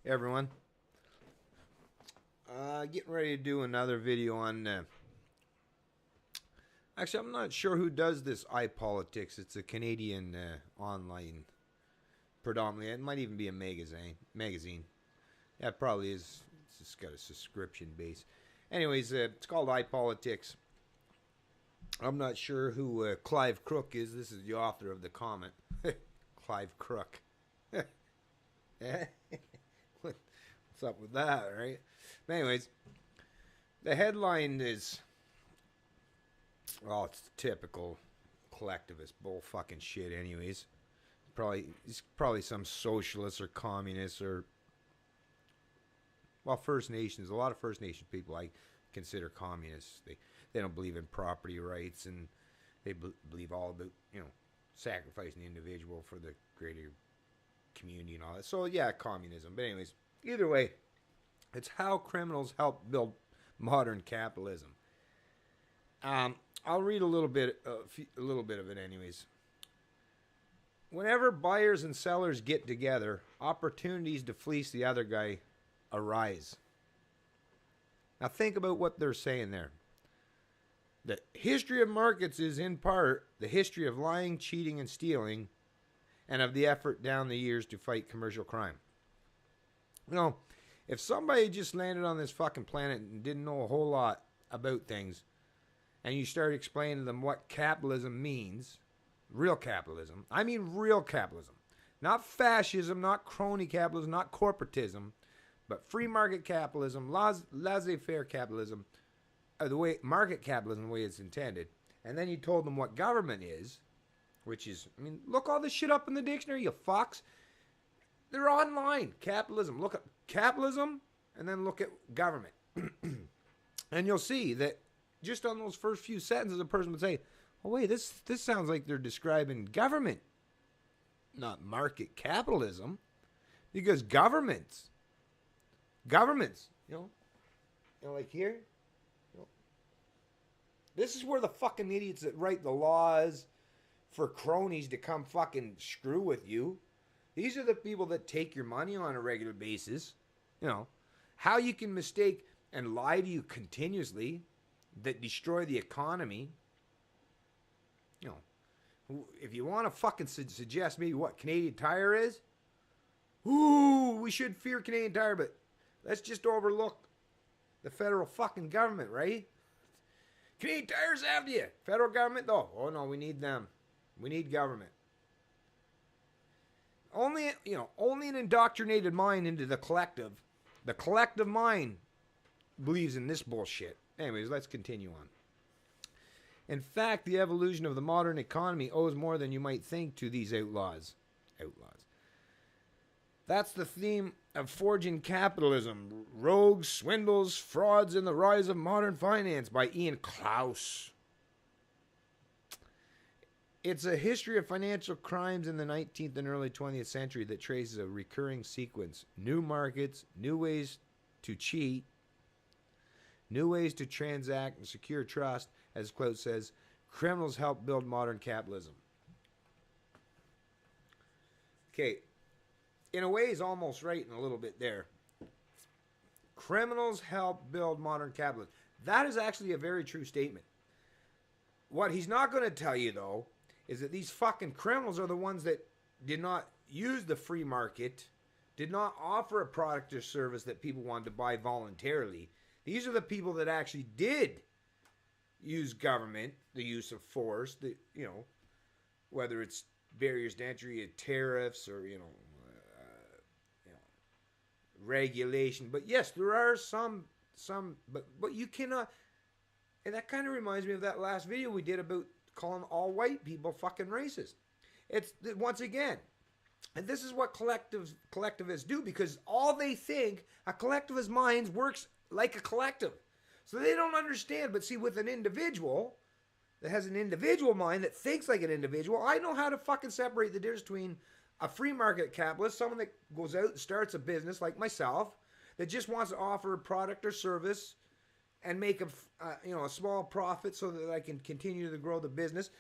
Everyone. Getting ready to do another video on. Actually, I'm not sure who does this iPolitics. It's a Canadian online, predominantly. It might even be a magazine. Yeah, it probably is. It's just got a subscription base. Anyways, it's called iPolitics. I'm not sure who Clive Crook is. This is the author of the comment. Clive Crook. What's up with that, right? But anyways, the headline is, well, it's typical collectivist bull fucking shit. Anyways, it's probably some socialist or communist or, well, First Nations. A lot of First Nation people I consider communists. They don't believe in property rights, and they believe all about, sacrificing the individual for the greater community and all that. So yeah, communism. But anyways, either way, it's how criminals help build modern capitalism. I'll read a little bit of it anyways. Whenever buyers and sellers get together, opportunities to fleece the other guy arise. Now think about what they're saying there. The history of markets is in part the history of lying, cheating, and stealing, and of the effort down the years to fight commercial crime. If somebody just landed on this fucking planet and didn't know a whole lot about things, and you start explaining to them what capitalism means, real capitalism, I mean real capitalism, not fascism, not crony capitalism, not corporatism, but free market capitalism, laissez-faire capitalism, the way market capitalism, the way it's intended, and then you told them what government is, which is, look all this shit up in the dictionary, you fucks. They're online. Capitalism. Look at capitalism, and then look at government. And you'll see that just on those first few sentences, a person would say, oh, wait, this sounds like they're describing government, not market capitalism. Because governments, like here, this is where the fucking idiots that write the laws for cronies to come fucking screw with you. These are the people that take your money on a regular basis. How you can mistake and lie to you continuously, that destroy the economy. If you want to fucking suggest maybe what Canadian Tire is, we should fear Canadian Tire, but let's just overlook the federal fucking government, right? Canadian Tire's after you. Federal government, though. Oh, no, we need them. We need government. Only an indoctrinated mind into the collective mind believes in this bullshit. Anyways, let's continue on. In fact, the evolution of the modern economy owes more than you might think to these outlaws. That's the theme of Forging Capitalism, Rogues, Swindles, Frauds, and the Rise of Modern Finance by Ian Klaus. It's a history of financial crimes in the 19th and early 20th century that traces a recurring sequence. New markets, new ways to cheat, new ways to transact and secure trust. As quote says, criminals help build modern capitalism. Okay. In a way, he's almost right in a little bit there. Criminals help build modern capitalism. That is actually a very true statement. What he's not going to tell you, though, is that these fucking criminals are the ones that did not use the free market, did not offer a product or service that people wanted to buy voluntarily. These are the people that actually did use government, the use of force, whether it's barriers to entry, tariffs, or, regulation. But yes, there are some, but you cannot. And that kind of reminds me of that last video we did about calling all white people fucking racist. It's, once again, and this is what collectivists do, because all they think, a collectivist mind works like a collective. So they don't understand. But see, with an individual that has an individual mind that thinks like an individual, I know how to fucking separate the difference between a free market capitalist, someone that goes out and starts a business like myself, that just wants to offer a product or service and make a small profit so that I can continue to grow the business.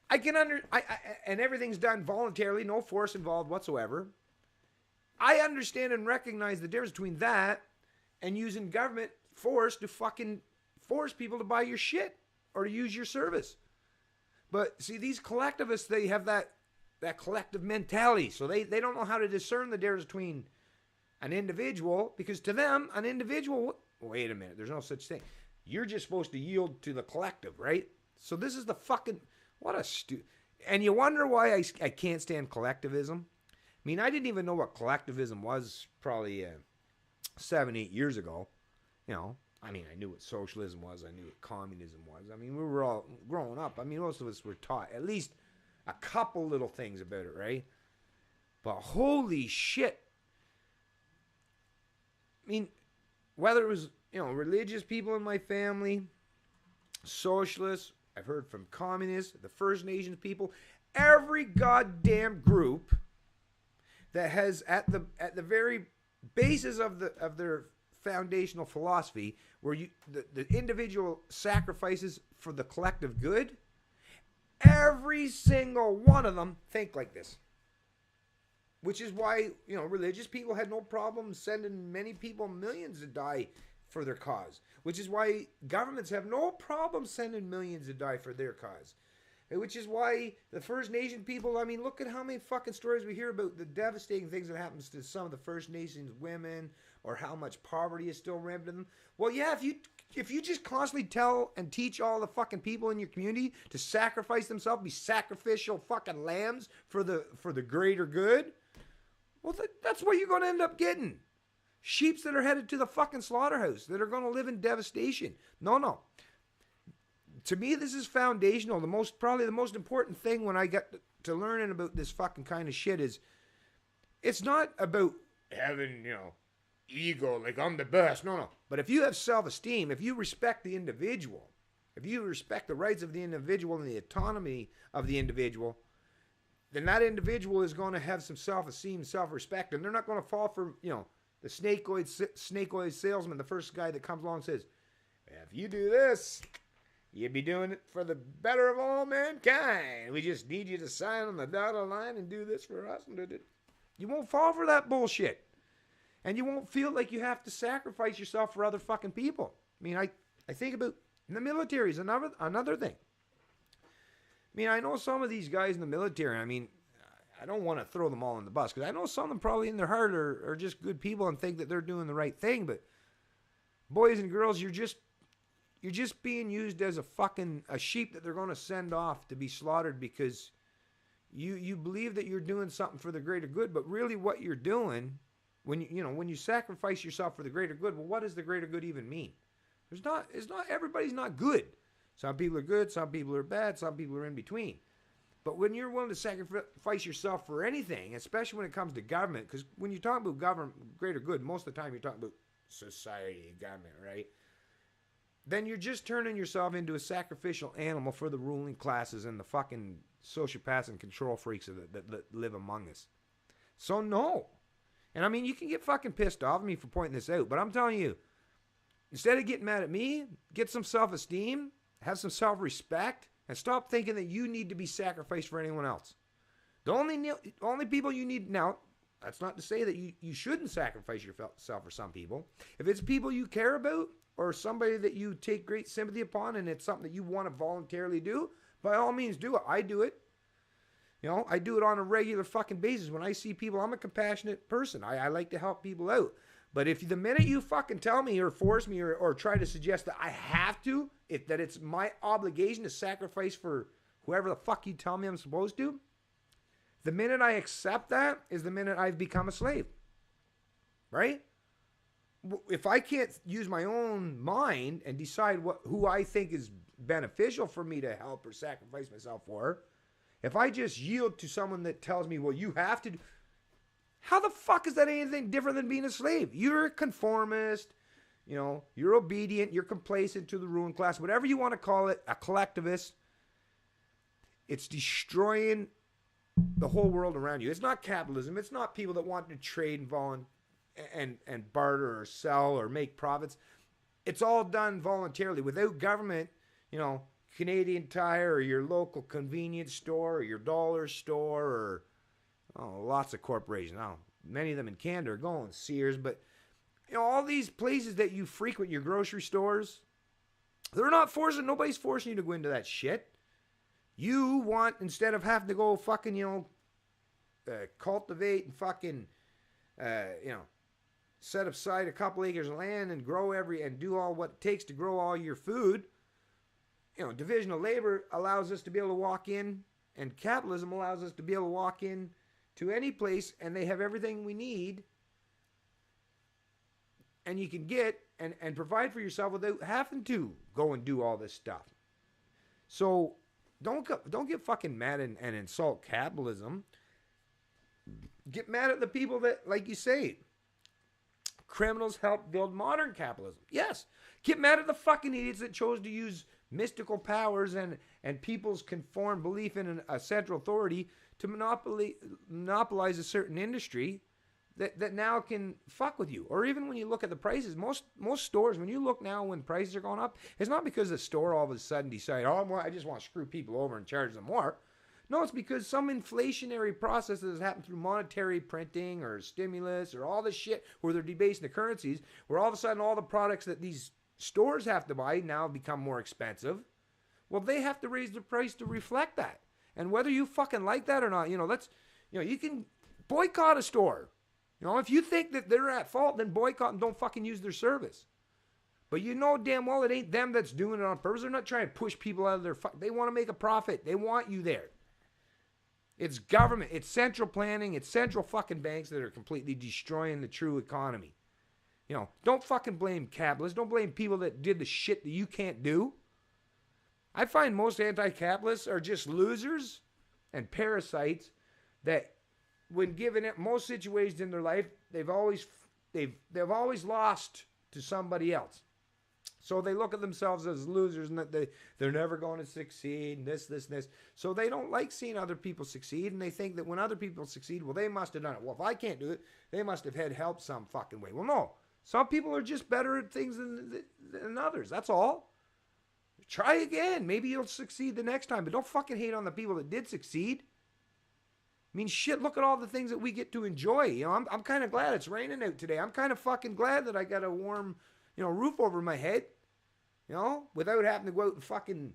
And everything's done voluntarily, no force involved whatsoever. I understand and recognize the difference between that and using government force to fucking force people to buy your shit or to use your service. But see, these collectivists, they have that collective mentality. So they don't know how to discern the difference between an individual, because to them, an individual, wait a minute, there's no such thing. You're just supposed to yield to the collective, right? So this is the fucking, what a and you wonder why I can't stand collectivism. I mean, I didn't even know what collectivism was probably 7, 8 years ago. You know, I mean, I knew what socialism was. I knew what communism was. I mean, we were all growing up. I mean, most of us were taught at least a couple little things about it, right? But holy shit. I mean, whether it was, religious people in my family, socialists, I've heard from communists, the First Nations people, every goddamn group that has at the very basis of their foundational philosophy, where the individual sacrifices for the collective good, every single one of them think like this. Which is why, religious people had no problem sending many people, millions, to die for their cause. Which is why governments have no problem sending millions to die for their cause. Which is why the First Nation people, I mean, look at how many fucking stories we hear about the devastating things that happens to some of the First Nations women, or how much poverty is still rampant in them. Well, yeah, if you just constantly tell and teach all the fucking people in your community to sacrifice themselves, be sacrificial fucking lambs for the greater good, well, that's what you're going to end up getting. Sheeps that are headed to the fucking slaughterhouse, that are going to live in devastation. No. To me, this is foundational. Probably the most important thing when I got to learning about this fucking kind of shit is, it's not about having, ego, like I'm the best. No. But if you have self-esteem, if you respect the individual, if you respect the rights of the individual and the autonomy of the individual, then that individual is going to have some self-esteem, self-respect, and they're not going to fall for, the snake oil salesman, the first guy that comes along and says, if you do this, you'd be doing it for the better of all mankind. We just need you to sign on the dotted line and do this for us. You won't fall for that bullshit. And you won't feel like you have to sacrifice yourself for other fucking people. I mean, I think about the military is another thing. I mean, I know some of these guys in the military, I mean, I don't want to throw them all in the bus, because I know some of them probably in their heart are just good people and think that they're doing the right thing, but boys and girls, you're just being used as a sheep that they're going to send off to be slaughtered because you believe that you're doing something for the greater good, but really what you're doing when you sacrifice yourself for the greater good, well, what does the greater good even mean? Everybody's not good. Some people are good, some people are bad, some people are in between. But when you're willing to sacrifice yourself for anything, especially when it comes to government, because when you talk about government, greater good, most of the time you're talking about society, government, right? Then you're just turning yourself into a sacrificial animal for the ruling classes and the fucking sociopaths and control freaks that live among us. So no. And I mean, you can get fucking pissed off at me for pointing this out, but I'm telling you, instead of getting mad at me, get some self-esteem, have some self-respect, and stop thinking that you need to be sacrificed for anyone else. The only people you need now, that's not to say that you shouldn't sacrifice yourself for some people. If it's people you care about or somebody that you take great sympathy upon and it's something that you want to voluntarily do, by all means do it. I do it. I do it on a regular fucking basis. When I see people, I'm a compassionate person. I like to help people out. But if the minute you fucking tell me or force me or try to suggest that I have to, that it's my obligation to sacrifice for whoever the fuck you tell me I'm supposed to, the minute I accept that is the minute I've become a slave. Right? If I can't use my own mind and decide who I think is beneficial for me to help or sacrifice myself for, if I just yield to someone that tells me, well, you have to, how the fuck is that anything different than being a slave? You're a conformist, you're obedient, you're complacent to the ruling class, whatever you want to call it, a collectivist. It's destroying the whole world around you. It's not capitalism. It's not people that want to trade and barter or sell or make profits. It's all done voluntarily without government, Canadian Tire or your local convenience store or your dollar store or lots of corporations. many of them in Canada are going, Sears, but you know, all these places that you frequent, your grocery stores, they're not forcing, nobody's forcing you to go into that shit. You want, instead of having to go fucking, cultivate and fucking, set aside a couple acres of land and and do all what it takes to grow all your food. Division of labor allows us to be able to walk in, and capitalism allows us to be able to walk in to any place, and they have everything we need, and you can get and provide for yourself without having to go and do all this stuff. So don't get fucking mad and insult capitalism. Get mad at the people that, like you say, criminals help build modern capitalism. Yes. Get mad at the fucking idiots that chose to use mystical powers and people's conformed belief in a central authority to monopolize a certain industry that now can fuck with you. Or even when you look at the prices, most stores, when you look now when prices are going up, it's not because the store all of a sudden decide, I just want to screw people over and charge them more. No, it's because some inflationary process that has happened through monetary printing or stimulus or all this shit where they're debasing the currencies, where all of a sudden all the products that these stores have to buy now become more expensive. Well, they have to raise the price to reflect that. And whether you fucking like that or not, you can boycott a store. If you think that they're at fault, then boycott and don't fucking use their service. But you know damn well it ain't them that's doing it on purpose. They're not trying to push people out of their they want to make a profit. They want you there. It's government. It's central planning. It's central fucking banks that are completely destroying the true economy. Don't fucking blame capitalists. Don't blame people that did the shit that you can't do. I find most anti-capitalists are just losers and parasites that, when given it most situations in their life, they've always lost to somebody else. So they look at themselves as losers and that they're never going to succeed and this. So they don't like seeing other people succeed, and they think that when other people succeed, well, they must have done it. Well, if I can't do it, they must have had help some fucking way. Well, no. Some people are just better at things than others. That's all. Try again. Maybe you'll succeed the next time, but don't fucking hate on the people that did succeed. I mean, shit, look at all the things that we get to enjoy. I'm kind of glad it's raining out today. I'm kind of fucking glad that I got a warm, roof over my head, without having to go out and fucking,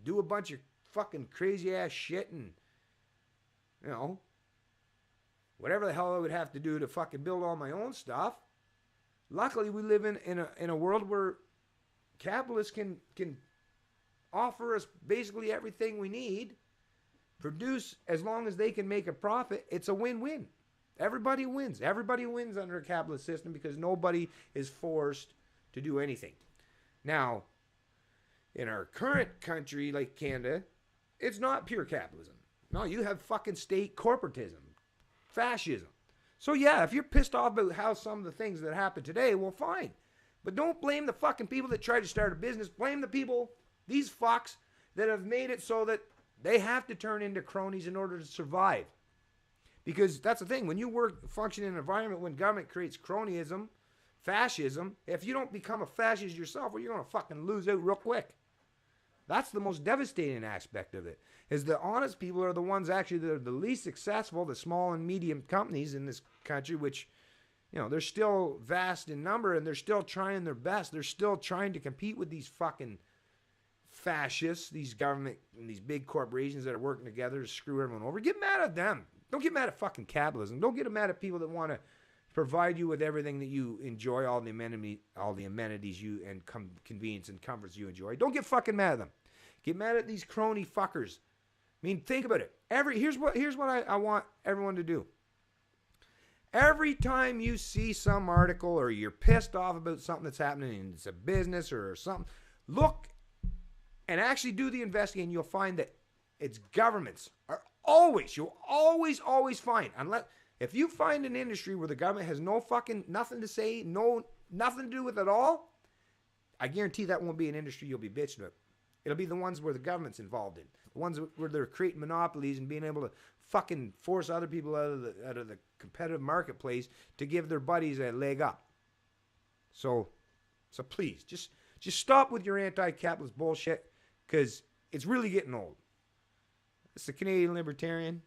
do a bunch of fucking crazy ass shit and, whatever the hell I would have to do to fucking build all my own stuff. Luckily, we live in a world where capitalists can offer us basically everything we need, produce as long as they can make a profit. It's a win-win. Everybody wins. Everybody wins under a capitalist system because nobody is forced to do anything. Now, in our current country like Canada, it's not pure capitalism. No, you have fucking state corporatism, fascism. So yeah, if you're pissed off about how some of the things that happen today, well, fine. But don't blame the fucking people that try to start a business. Blame the people, these fucks, that have made it so that they have to turn into cronies in order to survive. Because that's the thing. When you function in an environment when government creates cronyism, fascism, if you don't become a fascist yourself, well, you're going to fucking lose out real quick. That's the most devastating aspect of it, is the honest people are the ones actually that are the least successful, the small and medium companies in this country, which, they're still vast in number and they're still trying their best. They're still trying to compete with these fucking fascists, these government and these big corporations that are working together to screw everyone over. Get mad at them. Don't get mad at fucking capitalism. Don't get mad at people that want to provide you with everything that you enjoy, all the amenities you and convenience and comforts you enjoy. Don't get fucking mad at them. Get mad at these crony fuckers. I mean, think about it. Here's what I want everyone to do. Every time you see some article or you're pissed off about something that's happening and it's a business or something, look and actually do the investigating. You'll find that it's governments are you'll always find, if you find an industry where the government has no fucking nothing to say, nothing to do with it at all, I guarantee that won't be an industry you'll be bitching about. It'll be the ones where the government's involved in. The ones where they're creating monopolies and being able to fucking force other people out of the competitive marketplace to give their buddies a leg up. So please, just stop with your anti-capitalist bullshit, because it's really getting old. It's the Canadian Libertarian.